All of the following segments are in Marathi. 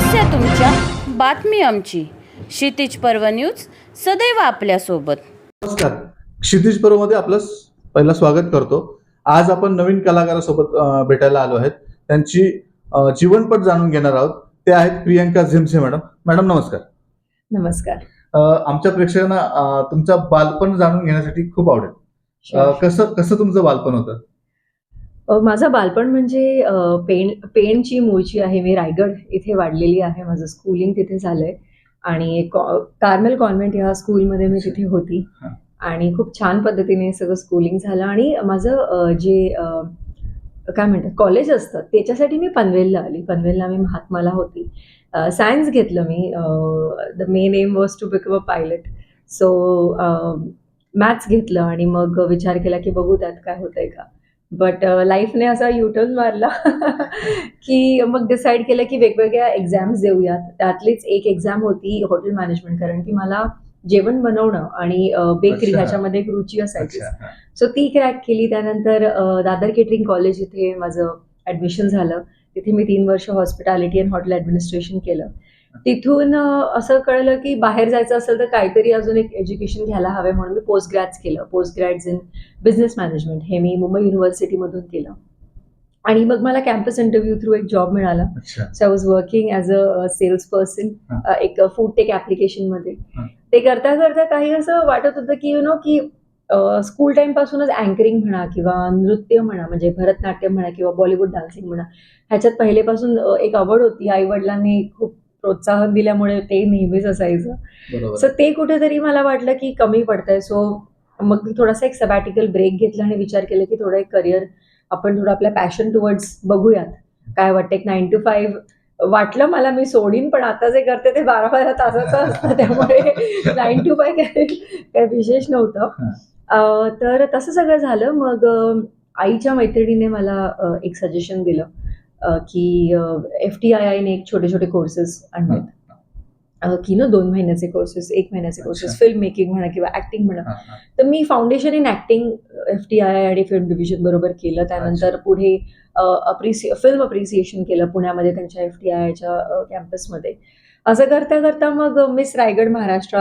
समस्या तुमच्या, बातमी आमची. क्षितिज पर्व न्यूज सदैव आपल्यासोबत. नमस्कार. क्षितिज पर्वमध्ये आपलं पहिलं स्वागत करतो. आज आपण नवीन कलाकारासोबत भेटायला आलो आहेत. त्यांची जीवनपट जाणून घेणार आहोत. ते आहेत प्रियंका झिमसे मॅडम. मॅडम नमस्कार. नमस्कार. आमच्या प्रेक्षकांना तुमचं बालपण जाणून घेण्यासाठी खूप आवडेल. कसं तुमचं बालपण होतं? माझं बालपण म्हणजे पेणची मूळची आहे. मी रायगड इथे वाढलेली आहे. माझं स्कूलिंग तिथे झालंय आणि कार्मेल कॉन्व्हेंट ह्या स्कूलमध्ये मी तिथे होती आणि खूप छान पद्धतीने सगळं स्कूलिंग झालं. आणि माझं जे काय म्हणतात कॉलेज असतं त्याच्यासाठी मी पनवेलला आली. पनवेलला मी महात्माला होती. सायन्स घेतलं मी. The main aim was to become a pilot. So maths घेतलं आणि मग विचार केला की बघू त्यात काय होतंय का. बट लाईफने असा युटर्न मारला की मग डिसाईड केलं की वेगवेगळ्या एक्झाम्स देऊयात. त्यातलीच एक एक्झाम होती हॉटेल मॅनेजमेंट, कारण की मला जेवण बनवणं आणि बेकरी ह्याच्यामध्ये एक रुची असायची. सो ती क्रॅक केली. त्यानंतर दादर केटरिंग कॉलेज इथे माझं ऍडमिशन झालं. तिथे मी 3 वर्ष हॉस्पिटॅलिटी अँड हॉटेल ऍडमिनिस्ट्रेशन केलं. तिथून असं कळलं की बाहेर जायचं असेल तर काहीतरी अजून एक एज्युकेशन घ्यायला हवे, म्हणून मी पोस्ट ग्रॅड्स केलं. पोस्ट ग्रॅड्स इन बिझनेस मॅनेजमेंट हे मी मुंबई युनिव्हर्सिटीमधून केलं. आणि मग मला कॅम्पस इंटरव्ह्यू थ्रू एक जॉब मिळाला. So I was working as a sales person एक फूड टेक ॲप्लिकेशनमध्ये. ते करता करता काही असं वाटत होतं की की स्कूल टाइम पासूनच अँकरिंग म्हणा किंवा नृत्य म्हणा, म्हणजे भरतनाट्यम म्हणा किंवा बॉलिवूड डान्सिंग म्हणा, ह्याच्यात पहिलेपासून एक आवड होती. आई वडिलांनी खूप प्रोत्साहन दिल्यामुळे ते नेहमीच असायचं. सो ते कुठेतरी मला वाटलं की कमी पडतंय. सो मग मी थोडासा एक सबॅटिकल ब्रेक घेतला आणि विचार केला की थोडं एक करिअर आपण थोडं आपल्या पॅशन टुवर्ड्स बघूयात. काय वाटतं, एक 9 to 5 वाटलं मला मी सोडीन, पण आता जे करते ते 12-12 तासाचं असतं, त्यामुळे 9 to 5 काय विशेष नव्हतं. तर तसं सगळं झालं. मग आईच्या मैत्रिणीने मला एक सजेशन दिलं की FTII एक छोटे छोटे कोर्सेस आणलेत की 2 महिन्याचे कोर्सेस, 1 महिन्याचे कोर्सेस, फिल्म मेकिंग म्हणा किंवा ऍक्टिंग म्हणा. तर मी फाउंडेशन इन ऍक्टिंग FTII आणि फिल्म डिव्हिजन बरोबर केलं. त्यानंतर पुढे फिल्म अप्रिसिएशन केलं पुण्यामध्ये त्यांच्या FTIIच्या कॅम्पसमध्ये. असं करता करता मग मिस रायगड महाराष्ट्र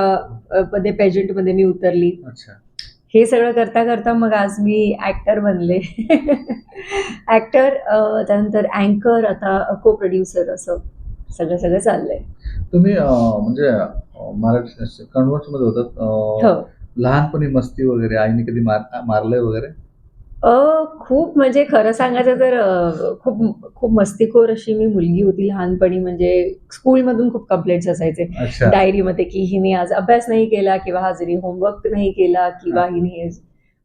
मध्ये पेजंटमध्ये मी उतरली. हे सगळं करता करता मग आज मी ऍक्टर बनले. ऍक्टर, त्यानंतर अँकर, आता को प्रोड्युसर, असं सगळं चाललंय. तुम्ही म्हणजे मराठी कन्व्हर्ट्स मध्ये होतात. लहानपणी मस्ती वगैरे आईने कधी मारलंय वगैरे? खूप, म्हणजे खरं सांगायचं तर खूप खूप मस्तीखोर अशी मी मुलगी होती लहानपणी. म्हणजे स्कूलमधून खूप कंप्लेंट्स असायचे डायरीमध्ये की हिने आज अभ्यास नाही केला किंवा आज हिने होमवर्क नाही केला किंवा हिने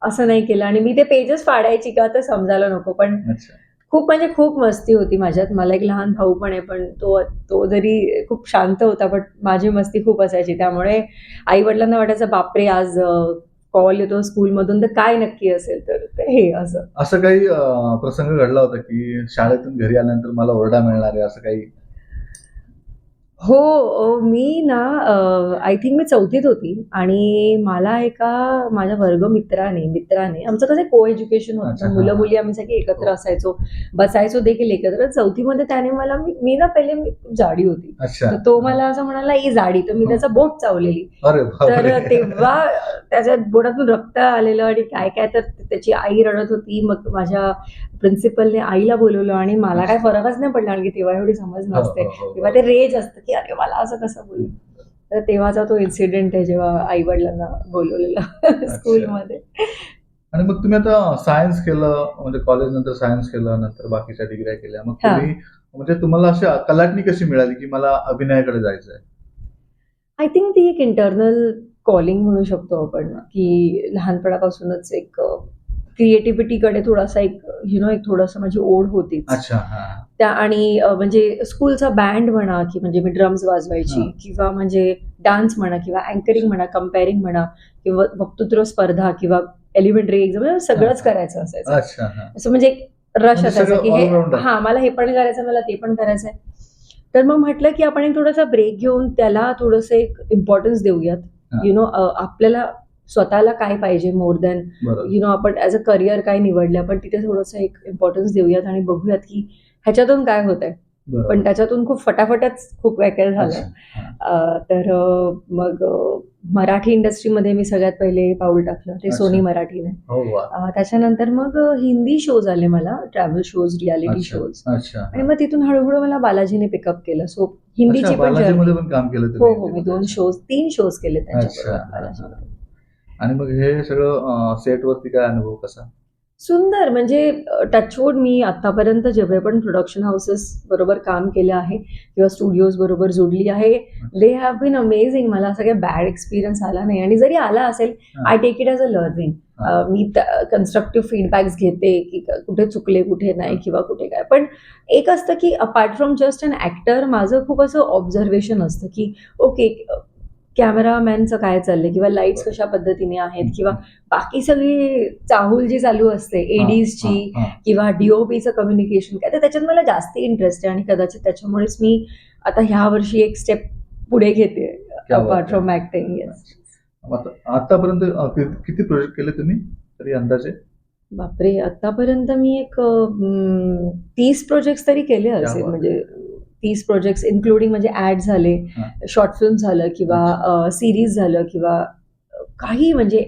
असं नाही केलं. आणि मी ते पेजेस फाडायची का तर समजायला नको. पण खूप म्हणजे खूप मस्ती होती माझ्यात. मला एक लहान भाऊ पण आहे, पण तो जरी खूप शांत होता, पण माझी मस्ती खूप असायची. त्यामुळे आई वडिलांना वाटायचं बापरे आज कॉल येतो स्कूलमधून, तर काय नक्की असेल. तर हे असं काही प्रसंग घडला होता की शाळेतून घरी आल्यानंतर मला ओरडा मिळणार आहे, असं काही? हो, मी ना आय थिंक मी 4थीत होती आणि मला एका माझ्या मित्राने आमचं कसं को एज्युकेशन होतं. मुलं मुली आम्ही सगळे एकत्र असायचो, बसायचो देखील एकत्र. 4थीमध्ये त्याने मला, मी ना पहिले मी जाडी होती, तर तो मला असं म्हणाला ही जाडी, तर मी त्याचा बोट चावलेली. तर तेव्हा त्याच्या बोटातून रक्त आलेलं आणि काय काय, तर त्याची आई रडत होती. मग माझ्या प्रिन्सिपलने आईला बोलवलं आणि मला काय फरकच नाही पडला, कारण की तेव्हा एवढी समज नसते. तेव्हा ते रेज असतं की अरे मला असं कसं बोलू. तर तेव्हाचा तो इन्सिडेंट आहे जेव्हा आई वडिलांना बोलवलेलं स्कूलमध्ये. आणि मग तुम्ही आता सायन्स केलं, म्हणजे कॉलेज नंतर सायन्स केलं, नंतर बाकीच्या डिग्र्या केल्या. मग तुम्ही म्हणजे तुम्हाला अशी कलाटणी कशी मिळाली की मला अभिनयाकडे जायचंय? आय थिंक ती एक इंटरनल कॉलिंग म्हणू शकतो आपण, की लहानपणापासूनच एक क्रिएटिव्हिटीकडे थोडासा एक एक थोडंसं माझी ओढ होतीच. त्या आणि म्हणजे स्कूलचा बँड म्हणा, की म्हणजे मी ड्रम्स वाजवायची किंवा म्हणजे डान्स म्हणा किंवा अँकरिंग म्हणा, कंपेअरिंग म्हणा किंवा वक्तृत्व स्पर्धा किंवा एलिमेंटरी एक्झाम, सगळंच करायचं असायचं. असं म्हणजे एक रश असायचा की हे मला हे पण करायचं, मला ते पण करायचंय. तर मग म्हटलं की आपण एक थोडासा ब्रेक घेऊन त्याला थोडंसं एक इम्पॉर्टन्स देऊयात. आपल्याला स्वतःला काय पाहिजे मोर दॅन आपण ऍज अ करिअर काय निवडलं, आपण तिथे थोडंसं एक इम्पॉर्टन्स देऊयात आणि बघूयात की ह्याच्यातून काय होतंय. पण त्याच्यातून खूप फटाफटच खूप काय काय झालं. अच्छा. तर मग मराठी इंडस्ट्रीमध्ये मी सगळ्यात पहिले पाऊल टाकलं ते अच्छा. सोनी मराठीने. हो वा. त्याच्यानंतर मग हिंदी शोज आले मला, ट्रॅव्हल शोज, रियालिटी अच्छा. शोज. अच्छा. आणि मग तिथून हळूहळू मला बालाजीने पिकअप केलं. सो हिंदीची अच्छा, पण बालाजीमध्ये जर्नी. पण काम केलं हो तुम्ही हो, मी हिंदीमध्ये. 2 शोज 3 शोज केले अच्छा. त्यांच्याबरोबर हा, बालाजीमध्ये. हा. आणि मग हे सगळं सेटवरती काय अनुभव कसा? सुंदर म्हणजे टचवूड मी आतापर्यंत जेवढे पण प्रोडक्शन हाऊसेस बरोबर काम केलं आहे किंवा स्टुडिओज बरोबर जोडली आहे, दे हॅव बीन अमेझिंग. मला असं काही बॅड एक्सपिरियन्स आला नाही आणि जरी आला असेल, हा. I take it as a learning. मी कन्स्ट्रक्टिव्ह फीडबॅक्स घेते की कुठे चुकले कुठे नाही किंवा कुठे काय. पण एक असतं की apart from just an actor माझं खूप असं ऑब्झर्वेशन असतं की ओके, कॅमेरामॅनचं काय चाललंय किंवा लाईट्स कशा पद्धतीने आहेत किंवा बाकी सगळी चाहूल जी चालू असते एडीजची किंवा डीओपीचं कम्युनिकेशन काय, तर त्याच्यात मला जास्त इंटरेस्ट आहे आणि कदाचित त्याच्यामुळेच मी आता ह्या वर्षी एक स्टेप पुढे घेते अपार्ट फ्रॉम ऍक्टिंग. आतापर्यंत किती प्रोजेक्ट केले तुम्ही तरी अंदाजे? बापरे, आतापर्यंत मी एक 30 प्रोजेक्ट तरी केले असेल. म्हणजे 30 प्रोजेक्ट इन्क्लुडिंग म्हणजे ऍड झाले, शॉर्ट फिल्म झालं किंवा सिरीज झालं किंवा काही म्हणजे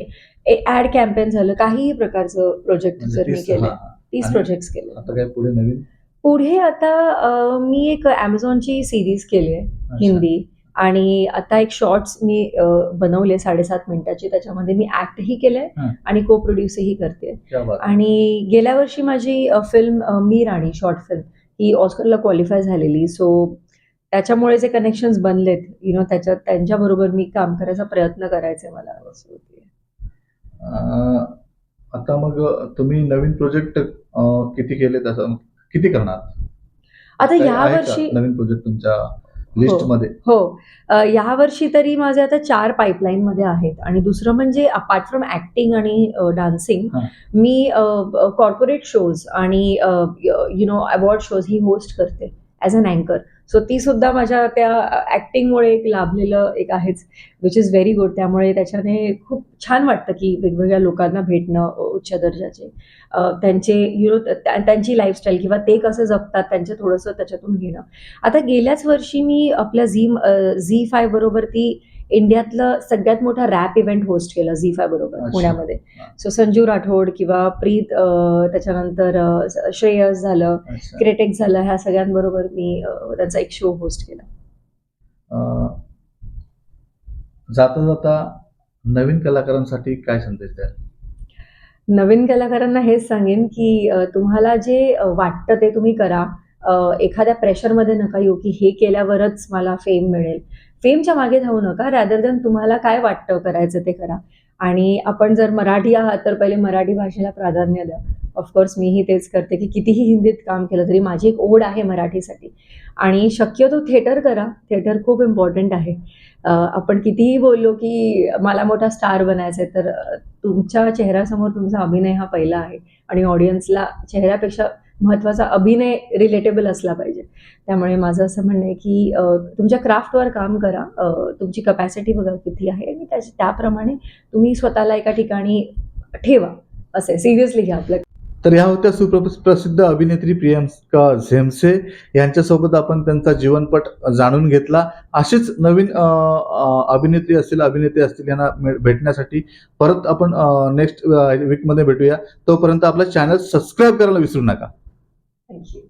ऍड कॅम्पेन झालं, काही प्रकारचं प्रोजेक्ट जर मी केले. 30 प्रोजेक्ट्स केले. आता काय पुढे नवीन? पुढे आता मी एक Amazonची सिरीज केली आहे हिंदी आणि आता एक शॉर्ट्स मी बनवले 7.5 मिनिटाची. त्याच्यामध्ये मी ऍक्टही केलंय आणि को प्रोड्यूसही करते. आणि गेल्या वर्षी माझी फिल्म मी राणी शॉर्ट फिल्म ही ऑस्करला क्वालिफाय झालेली. सो त्याच्यामुळे जे कनेक्शन्स बनलेत त्याच्यात त्यांच्याबरोबर मी काम करायचा प्रयत्न करायचा मला असं होते. आता मग तुम्ही नवीन प्रोजेक्ट किती केले, तसं किती करणार आता या वर्षी? नवीन प्रोजेक्ट तुमच्या लिस्ट मध्ये? हो, या वर्षी तरी माझे आता 4 पाईपलाईन मध्ये आहेत. आणि दुसरं म्हणजे अपार्ट फ्रॉम ऍक्टिंग आणि डान्सिंग, मी कॉर्पोरेट शोज आणि अवॉर्ड शोज ही होस्ट करते ॲज अन अँकर. सो ती सुद्धा माझ्या त्या ऍक्टिंगमुळे एक लाभलेलं एक आहेच, विच इज व्हेरी गुड. त्यामुळे त्याच्याने खूप छान वाटतं की वेगवेगळ्या लोकांना भेटणं उच्च दर्जाचे, त्यांचे त्यांची लाईफस्टाईल किंवा ते कसं जगतात त्यांचे थोडंसं त्याच्यातून घेणं. आता गेल्याच वर्षी मी आपल्या झी5 बरोबर ती इंडियातलं सगळ्यात मोठा रॅप इव्हेंट होस्ट केला झी5 बरोबर पुण्यामध्ये. सो संजू राठोड किंवा प्रीत, त्याच्यानंतर श्रेयस झालं, क्रिटिक्स झालं, ह्या सगळ्यांबरोबर मी त्यांचा एक शो होस्ट केला. जाता जाता नवीन कलाकारांसाठी काय संदेश द्याल? नवीन कलाकारांना हेच सांगेन की तुम्हाला जे वाटतं ते तुम्ही करा. एखाद्या प्रेशरमध्ये नका येऊ की हे केल्यावरच मला फेम मिळेल. फेमच्या मागे धावू नका, रॅदर दॅन तुम्हाला काय वाटतं करायचं ते करा. आणि आपण जर मराठी आहात तर पहिले मराठी भाषेला प्राधान्य द्या. ऑफकोर्स मीही तेच करते की कितीही हिंदीत काम केलं तरी माझी एक ओढ आहे मराठीसाठी. आणि शक्यतो थिएटर करा, थिएटर खूप इम्पॉर्टंट आहे. आपण कितीही बोललो की मला मोठा स्टार बनायचं आहे, तर तुमच्या चेहऱ्यासमोर तुमचा अभिनय हा पहिला आहे आणि ऑडियन्सला चेहऱ्यापेक्षा महत्त्वाचा अभिनय रिलेटेबल असला पाहिजे. त्यामुळे माझं असं म्हणणं आहे की तुमच्या क्राफ्टवर काम करा, तुमची कपॅसिटी बघा किती आहे आणि त्याप्रमाणे तुम्ही स्वतःला एका ठिकाणी ठेवा. असे सिरियसली घ्या आपलं. तर ह्या होत्या सुप्रसिद्ध अभिनेत्री प्रियंका झेम्से यांच्यासोबत आपण त्यांचा जीवनपट जाणून घेतला. अशीच नवीन अभिनेत्री असतील, अभिनेते असतील यांना भेटण्यासाठी परत आपण नेक्स्ट वीकमध्ये भेटूया. तोपर्यंत आपला चॅनल सबस्क्राईब करायला विसरू नका. थँक्यू.